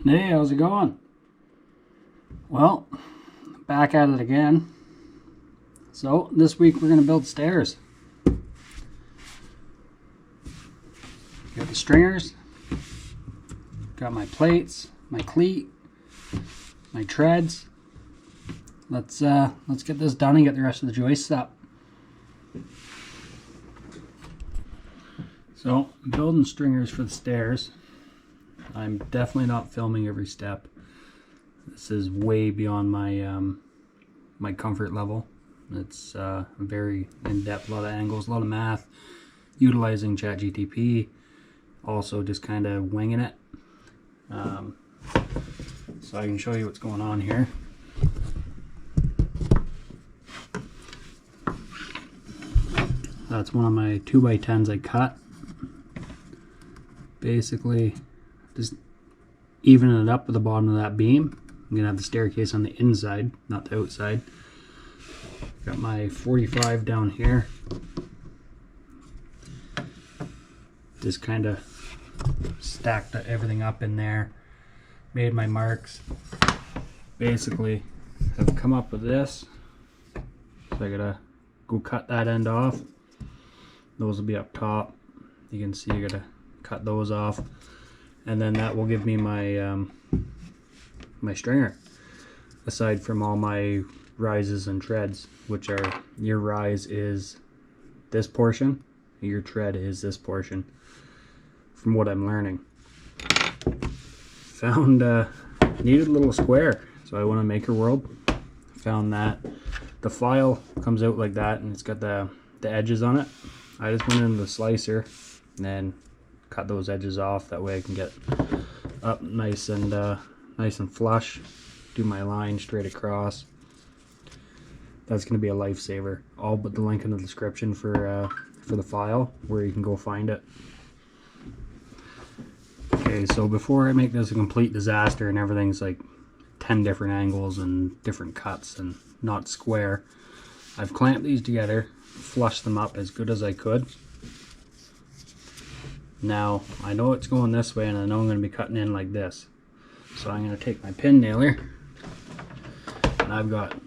Hey, how's it going? Well, back at it again. So this week we're going to build stairs. Got the stringers, got my plates, my cleat, my treads. Let's get this done and get the rest of the joists up. So I'm building stringers for the stairs. I'm definitely not filming every step. This is way beyond my my comfort level. It's very in-depth, a lot of angles, a lot of math, utilizing ChatGTP, also just kind of winging it. So I can show you what's going on here. That's one of my 2x10s I cut. Basically, just evening it up with the bottom of that beam. I'm gonna have the staircase on the inside, not the outside. Got my 45 down here. Just kind of stacked everything up in there. Made my marks. Basically, have come up with this. So I gotta go cut that end off. Those will be up top. You can see I gotta cut those off. And then that will give me my my stringer, aside from all my rises and treads, which are, your rise is this portion, your tread is this portion, from what I'm learning. Found needed a little square, so I went on Maker World, found that the file comes out like that and it's got the edges on it. I just went into the slicer and then cut those edges off, that way I can get up nice and flush, do my line straight across. That's going to be a lifesaver. I'll put the link in the description for the file where you can go find it. Okay, so before I make this a complete disaster and everything's like 10 different angles and different cuts and not square, I've clamped these together, flushed them up as good as I could. Now, I know it's going this way and I know I'm going to be cutting in like this. So I'm going to take my pin nailer, and I've got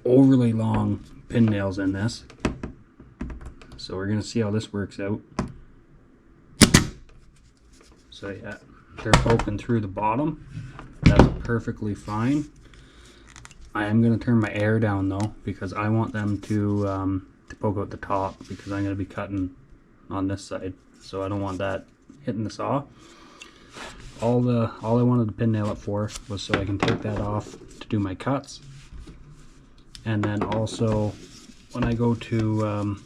overly long pin nails in this. So we're going to see how this works out. So yeah, they're poking through the bottom. That's perfectly fine. I am going to turn my air down though, because I want them to poke out the top, because I'm going to be cutting on this side. So I don't want that hitting the saw. All I wanted to pin nail it for was so I can take that off to do my cuts. And then also when I go to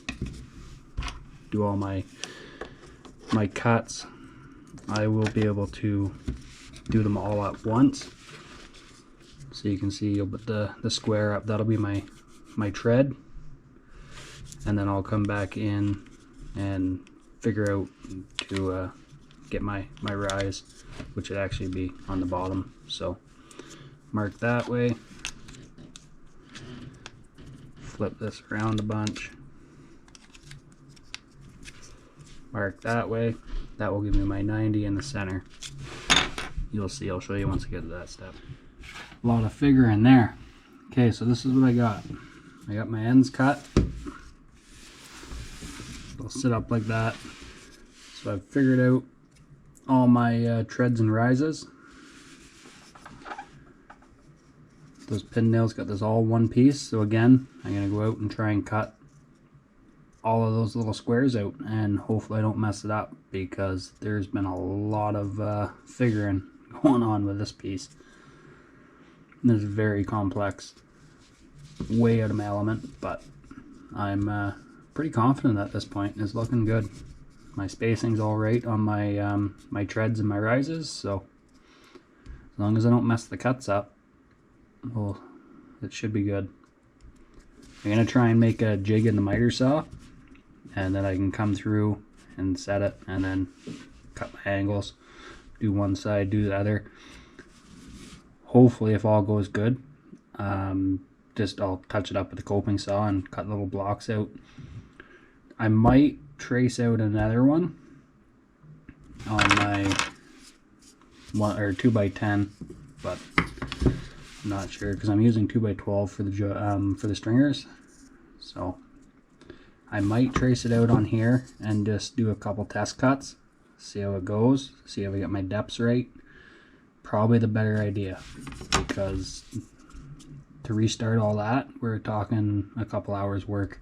do all my cuts, I will be able to do them all at once. So you can see, you'll put the square up, that'll be my tread, and then I'll come back in and figure out to get my rise, which would actually be on the bottom. So mark that way, flip this around a bunch, mark that way. That will give me my 90 in the center. You'll see, I'll show you once I get to that step. A lot of figuring there. Okay, so this is what I got. I got my ends cut. They'll sit up like that. So I've figured out all my treads and rises. Those pin nails got this all one piece. So again, I'm going to go out and try and cut all of those little squares out, and hopefully I don't mess it up, because there's been a lot of figuring going on with this piece. And it's very complex, way out of my element, but I'm pretty confident at this point. It's looking good. My spacing's all right on my my treads and my rises, so as long as I don't mess the cuts up, well, it should be good. I'm gonna try and make a jig in the miter saw, and then I can come through and set it, and then cut my angles, do one side, do the other. Hopefully, if all goes good, I'll touch it up with the coping saw and cut little blocks out. I might trace out another one on one or 2x10, but I'm not sure because I'm using 2x12 for the stringers. So I might trace it out on here and just do a couple test cuts, see how it goes, see if I get my depths right. Probably the better idea, because to restart all that, we're talking a couple hours work.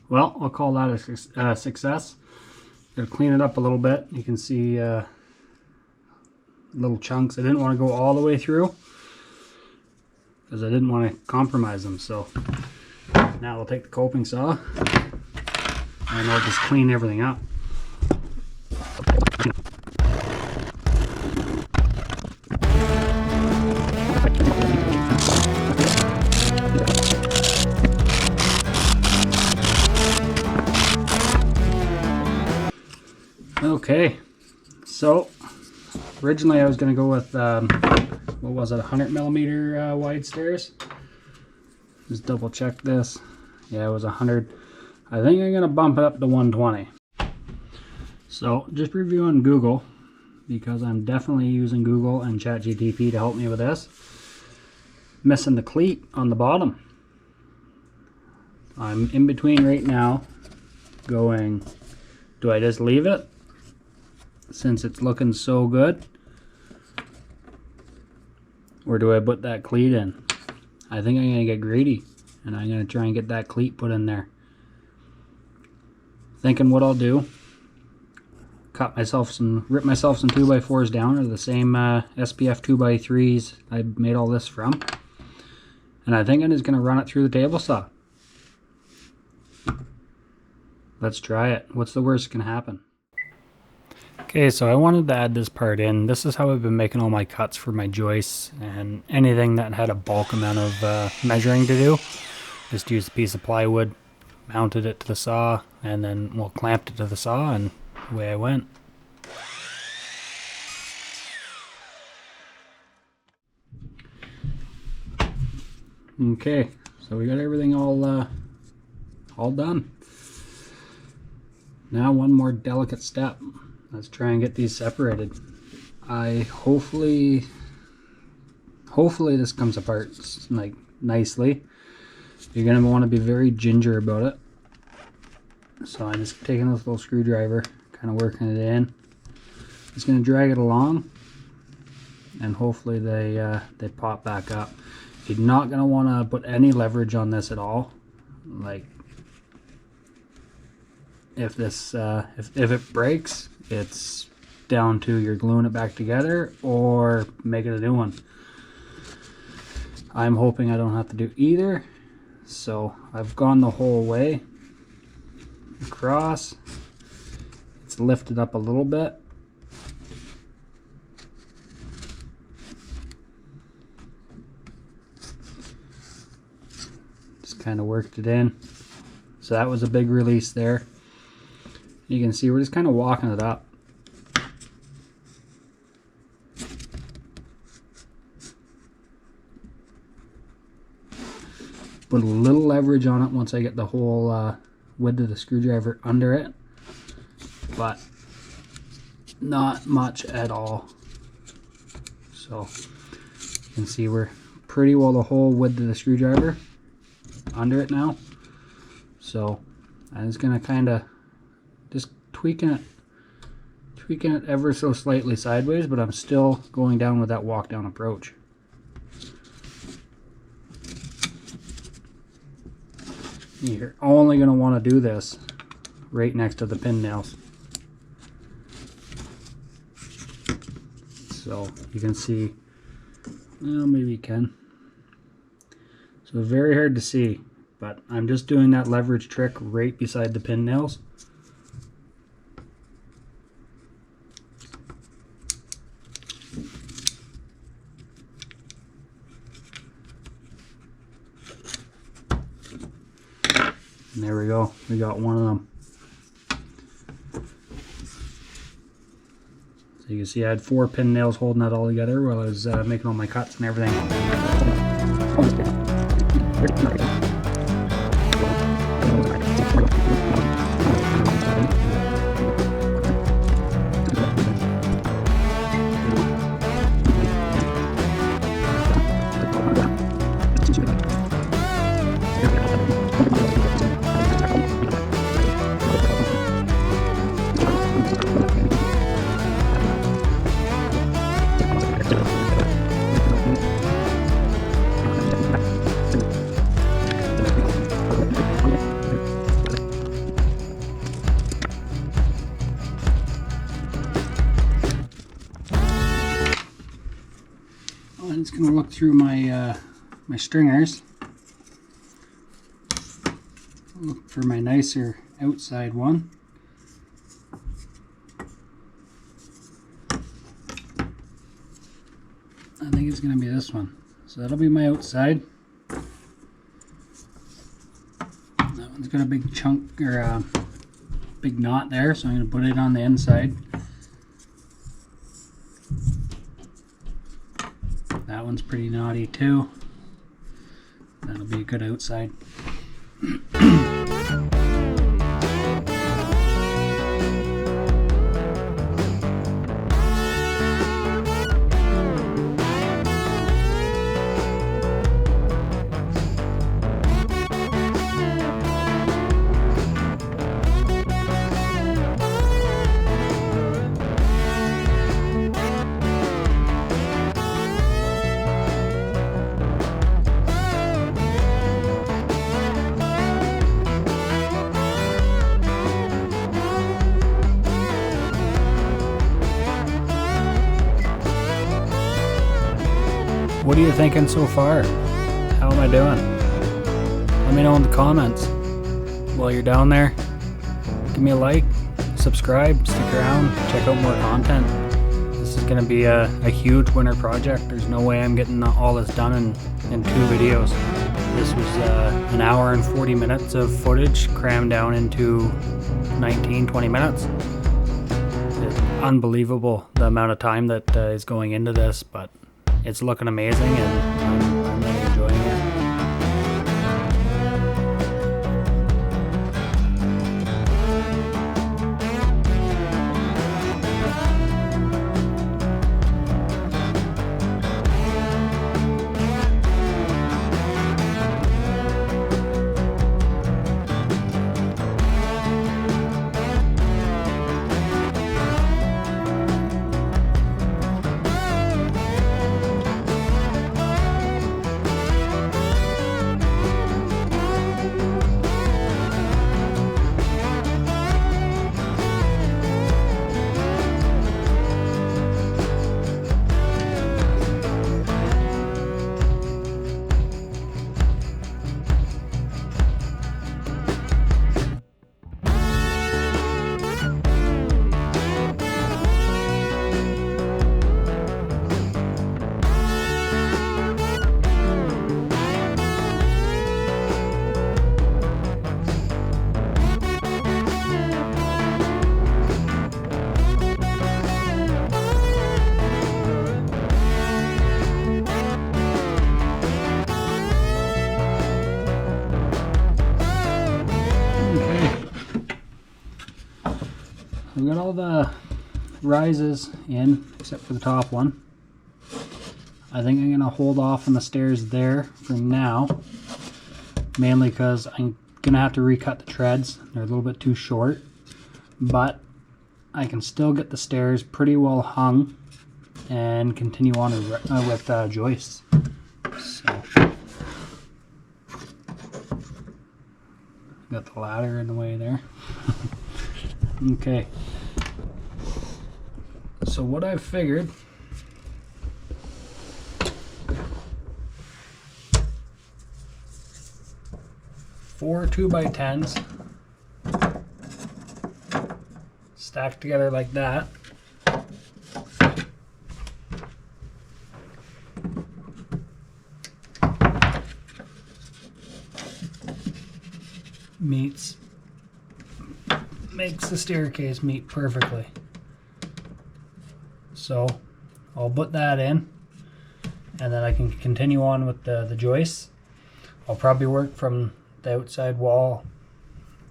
Well, I'll call that a success. Gotta clean it up a little bit. You can see little chunks. I didn't want to go all the way through because I didn't want to compromise them. So now we'll take the coping saw and I'll just clean everything up. Okay, so originally I was going to go with, what was it, 100 millimeter wide stairs. Just double check this. Yeah, it was 100. I think I'm going to bump it up to 120. So just reviewing Google, because I'm definitely using Google and ChatGPT to help me with this. Missing the cleat on the bottom. I'm in between right now going, do I just leave it since it's looking so good, or do I put that cleat in? I think I'm going to get greedy and I'm going to try and get that cleat put in there. Thinking what I'll do, rip myself some 2x4s down, or the same SPF 2x3s I made all this from, and I think I'm just going to run it through the table saw. Let's try it. What's the worst that can happen? Okay, so I wanted to add this part in. This is how I've been making all my cuts for my joists and anything that had a bulk amount of measuring to do. Just used a piece of plywood, mounted it to the saw, and then clamped it to the saw, and away I went. Okay, so we got everything all done. Now one more delicate step. Let's try and get these separated. Hopefully this comes apart like nicely. You're gonna want to be very ginger about it. So I'm just taking this little screwdriver, kind of working it in. Just gonna drag it along, and hopefully they pop back up. You're not gonna want to put any leverage on this at all. Like, if it breaks, it's down to you're gluing it back together or making a new one. I'm hoping I don't have to do either, so I've gone the whole way across. It's lifted up a little bit. Just kind of worked it in. So that was a big release there. You can see we're just kind of walking it up. Put a little leverage on it once I get the whole width of the screwdriver under it, but not much at all. So you can see we're pretty well the whole width of the screwdriver under it now. So I'm just gonna kind of just tweaking it ever so slightly sideways, but I'm still going down with that walk down approach. You're only going to want to do this right next to the pin nails. So you can see, well, maybe you can. So very hard to see, but I'm just doing that leverage trick right beside the pin nails. And there we go, we got one of them. So you can see I had 4 pin nails holding that all together while I was making all my cuts and everything. I'm just going to look through my my stringers, look for my nicer outside one. I think it's going to be this one. So that'll be my outside. That one's got a big chunk or a big knot there, so I'm going to put it on the inside. That one's pretty knotty too. That'll be a good outside. What are you thinking so far? How am I doing? Let me know in the comments. While you're down there, give me a like, subscribe, stick around, check out more content. This is going to be a huge winter project. There's no way I'm getting all this done in 2 videos. This was an hour and 40 minutes of footage crammed down into 19-20 minutes. It's unbelievable the amount of time that is going into this, but it's looking amazing and I'm really enjoying it. We got all the rises in except for the top one. I think I'm going to hold off on the stairs there for now, mainly because I'm going to have to recut the treads. They're a little bit too short, but I can still get the stairs pretty well hung and continue on with Got the ladder in the way there. Okay. So what I've figured, four 2x10s stacked together like that. Makes the staircase meet perfectly. So I'll put that in, and then I can continue on with the joists. I'll probably work from the outside wall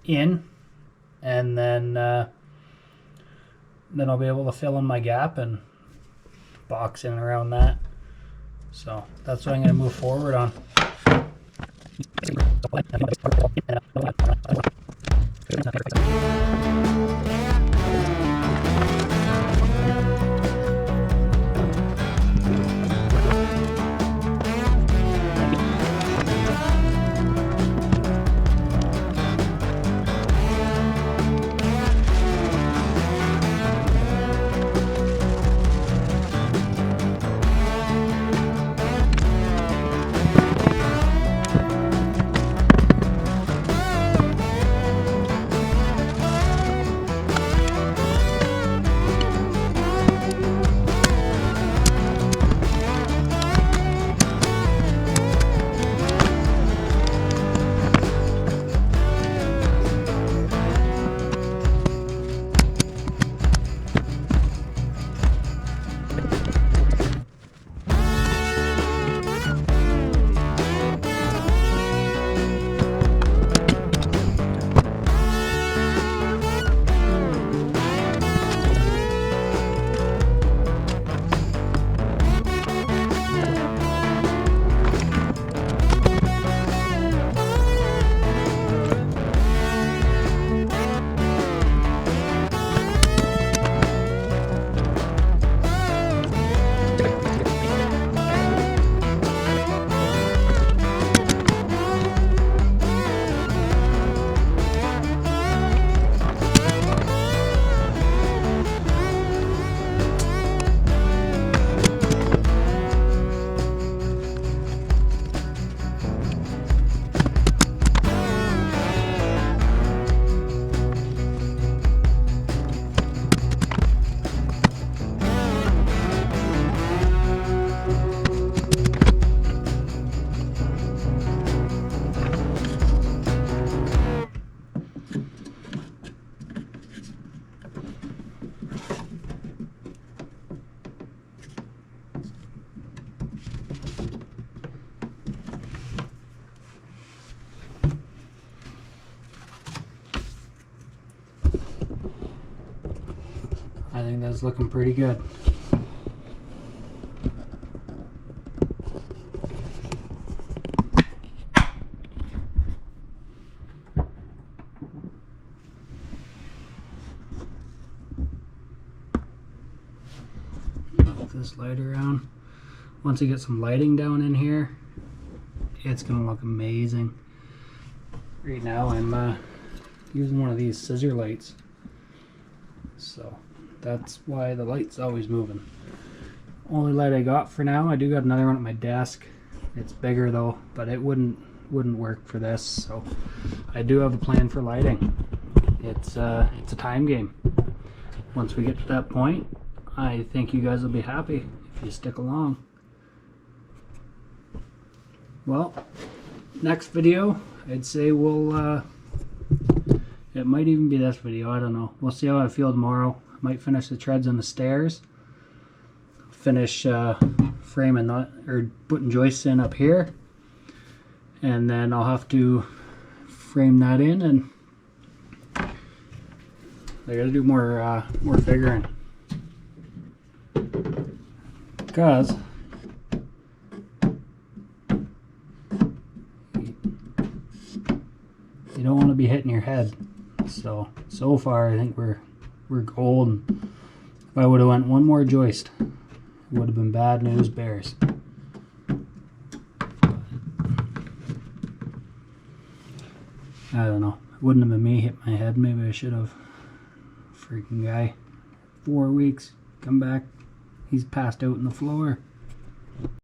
in, and then I'll be able to fill in my gap and box in around that. So that's what I'm going to move forward on. I think that's looking pretty good. Move this light around. Once I get some lighting down in here, it's gonna look amazing. Right now I'm using one of these scissor lights, so that's why the light's always moving. Only light I got for now. I do got another one at my desk. It's bigger though, but it wouldn't work for this, so I do have a plan for lighting. It's a time game. Once we get to that point, I think you guys will be happy if you stick along. Well, next video, I'd say we'll it might even be this video, I don't know. We'll see how I feel tomorrow. I might finish the treads on the stairs, finish framing that, or putting joists in up here, and then I'll have to frame that in, and I gotta do more figuring, because you don't want to be hitting your head. So far I think we're golden. If I would have went one more joist, it would have been bad news bears. I don't know. It wouldn't have been me hit my head. Maybe I should have. Freaking guy. 4 weeks. Come back. He's passed out on the floor.